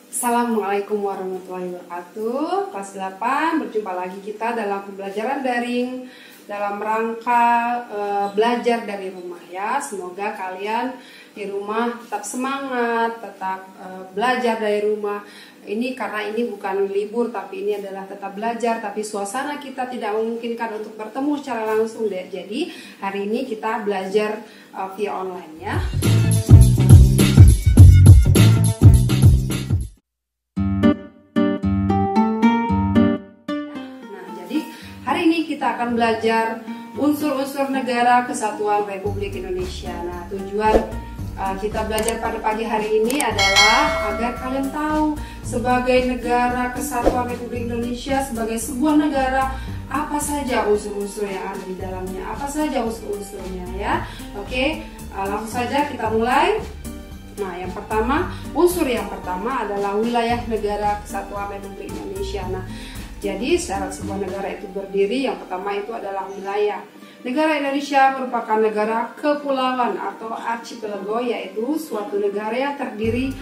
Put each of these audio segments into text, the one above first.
Assalamualaikum warahmatullahi wabarakatuh. Kelas 8, berjumpa lagi kita dalam pembelajaran daring dalam rangka belajar dari rumah ya. Semoga kalian di rumah tetap semangat, tetap belajar dari rumah. Ini karena ini bukan libur, tapi ini adalah tetap belajar, tapi suasana kita tidak memungkinkan untuk bertemu secara langsung deh. Jadi hari ini kita belajar via online ya. Kita akan belajar unsur-unsur negara kesatuan Republik Indonesia. Nah, tujuan kita belajar pada pagi hari ini adalah agar kalian tahu sebagai negara kesatuan Republik Indonesia, sebagai sebuah negara, apa saja unsur-unsur yang ada di dalamnya, apa saja unsur-unsurnya ya. Oke, langsung saja kita mulai. Nah, unsur yang pertama adalah wilayah negara kesatuan Republik Indonesia. Nah, jadi syarat sebuah negara itu berdiri, yang pertama itu adalah wilayah. Negara Indonesia merupakan negara kepulauan atau archipelago, yaitu suatu negara yang terdiri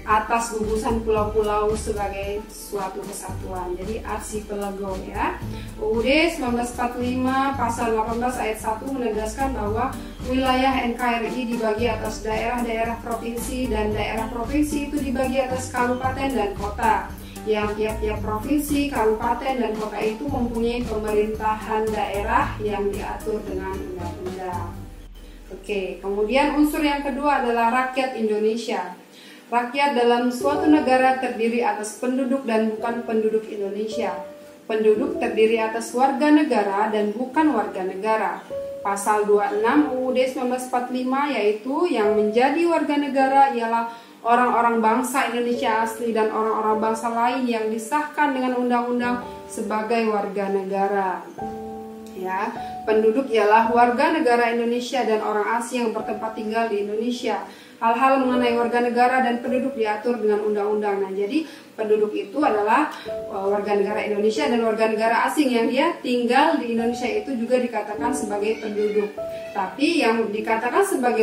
atas gugusan pulau-pulau sebagai suatu kesatuan. Jadi archipelago ya. UUD 1945 pasal 18 ayat 1 menegaskan bahwa wilayah NKRI dibagi atas daerah-daerah provinsi, dan daerah provinsi itu dibagi atas kabupaten dan kota. Yang tiap-tiap provinsi, kabupaten, dan kota itu mempunyai pemerintahan daerah yang diatur dengan undang-undang. Oke, kemudian unsur yang kedua adalah rakyat Indonesia. Rakyat dalam suatu negara terdiri atas penduduk dan bukan penduduk Indonesia. Penduduk terdiri atas warga negara dan bukan warga negara. Pasal 26 UUD 1945 yaitu yang menjadi warga negara ialah orang-orang bangsa Indonesia asli dan orang-orang bangsa lain yang disahkan dengan undang-undang sebagai warga negara. Ya, penduduk ialah warga negara Indonesia dan orang asing yang bertempat tinggal di Indonesia. Hal-hal mengenai warga negara dan penduduk diatur dengan undang-undang. Nah, jadi penduduk itu adalah warga negara Indonesia dan warga negara asing yang dia tinggal di Indonesia itu juga dikatakan sebagai penduduk. Tapi yang dikatakan sebagai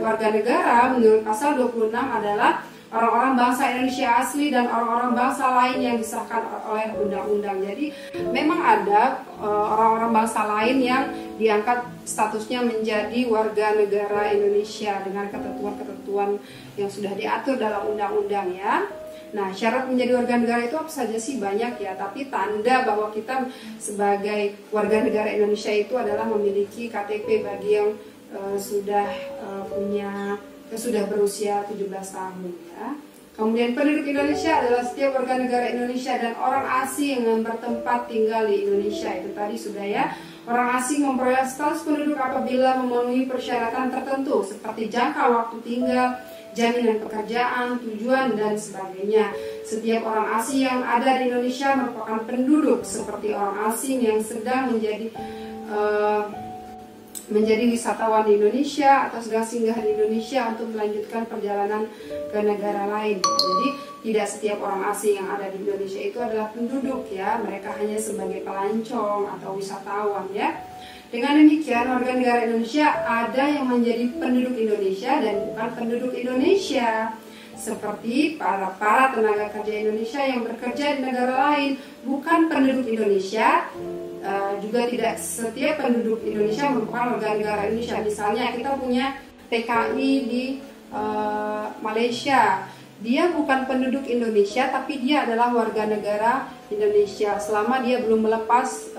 warga negara menurut pasal 26 adalah orang-orang bangsa Indonesia asli dan orang-orang bangsa lain yang disahkan oleh undang-undang. Jadi memang ada orang-orang bangsa lain yang diangkat statusnya menjadi warga negara Indonesia dengan ketentuan-ketentuan yang sudah diatur dalam undang-undang ya. Nah, syarat menjadi warga negara itu apa saja sih? Banyak ya, tapi tanda bahwa kita sebagai warga negara Indonesia itu adalah memiliki KTP bagi yang sudah berusia 17 tahun ya. Kemudian penduduk Indonesia adalah setiap warga negara Indonesia dan orang asing yang bertempat tinggal di Indonesia. Itu tadi sudah ya. Orang asing memperoleh status penduduk apabila memenuhi persyaratan tertentu seperti jangka waktu tinggal, jaminan pekerjaan, tujuan, dan sebagainya. Setiap orang asing yang ada di Indonesia merupakan penduduk, seperti orang asing yang sedang menjadi wisatawan di Indonesia atau sedang singgah di Indonesia untuk melanjutkan perjalanan ke negara lain. Jadi tidak setiap orang asing yang ada di Indonesia itu adalah penduduk ya, mereka hanya sebagai pelancong atau wisatawan ya. Dengan demikian, warga negara Indonesia ada yang menjadi penduduk Indonesia dan bukan penduduk Indonesia, seperti para tenaga kerja Indonesia yang bekerja di negara lain, bukan penduduk Indonesia. Juga tidak setiap penduduk Indonesia merupakan warga negara Indonesia. Misalnya kita punya TKI di Malaysia, dia bukan penduduk Indonesia, tapi dia adalah warga negara Indonesia selama dia belum melepas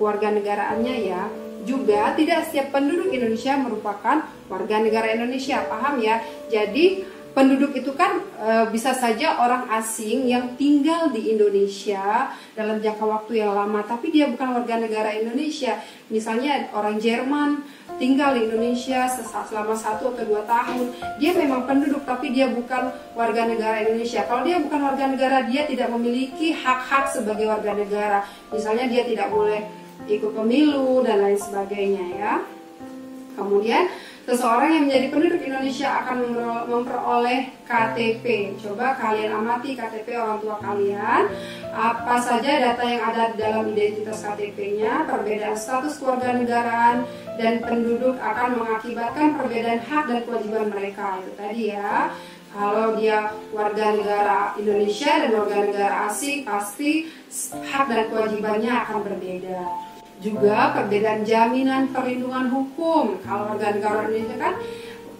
warga negaraannya ya. Juga tidak setiap penduduk Indonesia merupakan warga negara Indonesia, paham ya? Jadi penduduk itu kan bisa saja orang asing yang tinggal di Indonesia dalam jangka waktu yang lama, tapi dia bukan warga negara Indonesia. Misalnya orang Jerman tinggal di Indonesia selama 1 atau 2 tahun, dia memang penduduk tapi dia bukan warga negara Indonesia. Kalau dia bukan warga negara, dia tidak memiliki hak-hak sebagai warga negara. Misalnya dia tidak boleh ikut pemilu dan lain sebagainya ya. Kemudian seseorang yang menjadi penduduk Indonesia akan memperoleh KTP. Coba kalian amati KTP orang tua kalian. Apa saja data yang ada dalam identitas KTP-nya. Perbedaan status kewarganegaraan dan penduduk akan mengakibatkan perbedaan hak dan kewajiban mereka. Itu tadi ya. Kalau dia warga negara Indonesia dan warga negara asing, pasti hak dan kewajibannya akan berbeda. Juga perbedaan jaminan perlindungan hukum. Kalau warga negara Indonesia kan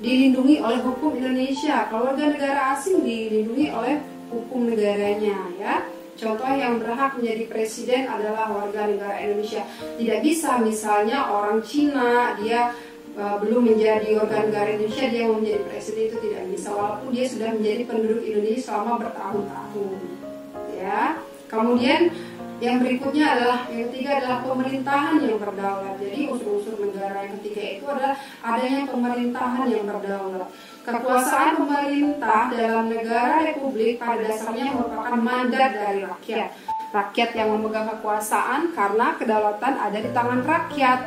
dilindungi oleh hukum Indonesia, kalau warga negara asing dilindungi oleh hukum negaranya, ya. Contoh yang berhak menjadi presiden adalah warga negara Indonesia. Tidak bisa misalnya orang Cina, dia belum menjadi warga negara Indonesia, dia mau menjadi presiden, itu tidak bisa walaupun dia sudah menjadi penduduk Indonesia selama bertahun-tahun, ya. Kemudian yang berikutnya adalah, yang ketiga adalah pemerintahan yang berdaulat. Jadi unsur-unsur negara yang ketiga itu adalah adanya pemerintahan yang berdaulat. Kekuasaan pemerintah dalam negara republik pada dasarnya merupakan mandat dari rakyat. Rakyat yang memegang kekuasaan karena kedaulatan ada di tangan rakyat.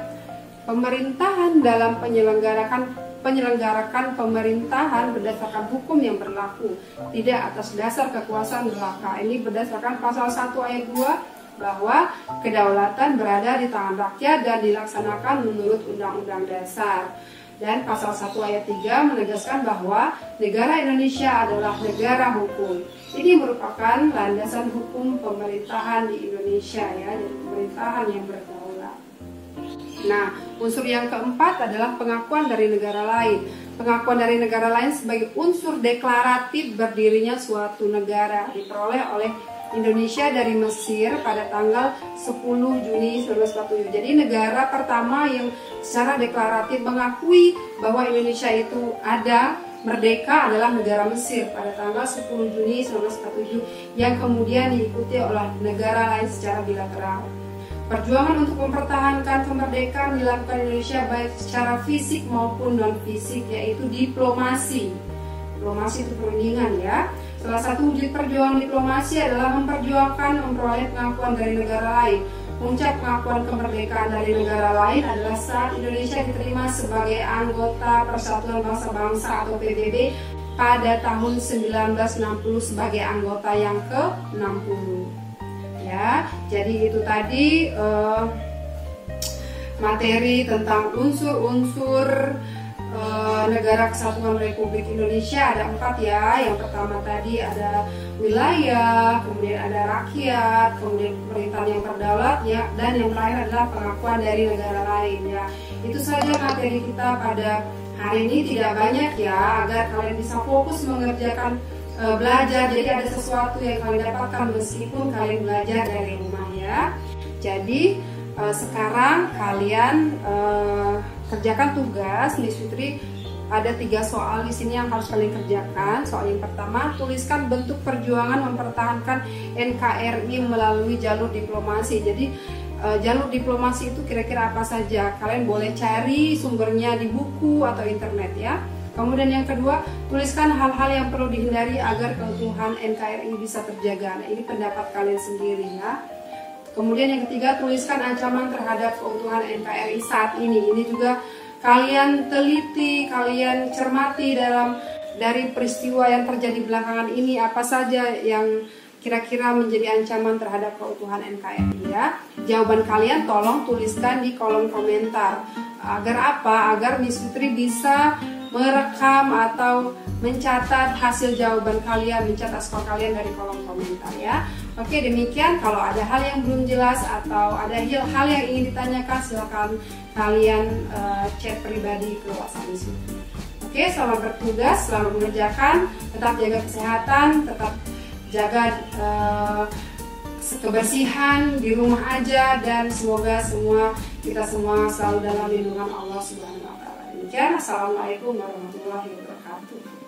Pemerintahan dalam penyelenggarakan pemerintahan berdasarkan hukum yang berlaku, tidak atas dasar kekuasaan belaka. Ini berdasarkan pasal 1 ayat 2 bahwa kedaulatan berada di tangan rakyat dan dilaksanakan menurut Undang-Undang Dasar. Dan pasal 1 ayat 3 menegaskan bahwa negara Indonesia adalah negara hukum. Ini merupakan landasan hukum pemerintahan di Indonesia, ya, jadi pemerintahan yang berdaulat. Nah, unsur yang keempat adalah pengakuan dari negara lain. Pengakuan dari negara lain sebagai unsur deklaratif berdirinya suatu negara diperoleh oleh Indonesia dari Mesir pada tanggal 10 Juni 1947. Jadi negara pertama yang secara deklaratif mengakui bahwa Indonesia itu ada, merdeka, adalah negara Mesir pada tanggal 10 Juni 1947 yang kemudian diikuti oleh negara lain secara bilateral. Perjuangan untuk mempertahankan kemerdekaan dilakukan Indonesia baik secara fisik maupun non-fisik, yaitu diplomasi. Diplomasi itu perundingan, ya. Salah satu wujud perjuangan diplomasi adalah memperjuangkan memperoleh pengakuan dari negara lain. Puncak pengakuan kemerdekaan dari negara lain adalah saat Indonesia diterima sebagai anggota Persatuan Bangsa-Bangsa atau PBB pada tahun 1960 sebagai anggota yang ke-60. Ya, jadi itu tadi materi tentang unsur-unsur negara Kesatuan Republik Indonesia. Ada 4, ya. Yang pertama tadi ada wilayah, kemudian ada rakyat, kemudian pemerintahan yang berdaulat, ya, dan yang terakhir adalah pengakuan dari negara lain, ya. Itu saja materi kita pada hari ini, tidak banyak, ya, agar kalian bisa fokus mengerjakan belajar. Jadi ada sesuatu yang kalian dapatkan meskipun kalian belajar dari rumah, ya. Jadi sekarang kalian kerjakan tugas. Miss Fitri ada 3 soal di sini yang harus kalian kerjakan. Soal yang pertama, tuliskan bentuk perjuangan mempertahankan NKRI melalui jalur diplomasi. Jadi jalur diplomasi itu kira-kira apa saja? Kalian boleh cari sumbernya di buku atau internet, ya. Kemudian yang kedua, tuliskan hal-hal yang perlu dihindari agar keutuhan NKRI bisa terjaga. Nah, ini pendapat kalian sendiri, ya. Kemudian yang ketiga, tuliskan ancaman terhadap keutuhan NKRI saat ini. Ini juga kalian teliti, kalian cermati dari peristiwa yang terjadi belakangan ini, apa saja yang kira-kira menjadi ancaman terhadap keutuhan NKRI, ya. Jawaban kalian tolong tuliskan di kolom komentar. Agar apa? Agar Miss Fitri bisa merekam atau mencatat hasil jawaban kalian, mencatat skor kalian dari kolom komentar, ya. Oke, demikian. Kalau ada hal yang belum jelas atau ada hal yang ingin ditanyakan, silakan kalian chat pribadi ke WhatsApp Miss Fitri. Oke, selamat bertugas, selamat mengerjakan, tetap jaga kesehatan, tetap jaga kebersihan di rumah aja, dan semoga kita semua selalu dalam lindungan Allah Subhanahu wa Ta'ala. Demikian, assalamualaikum warahmatullahi wabarakatuh.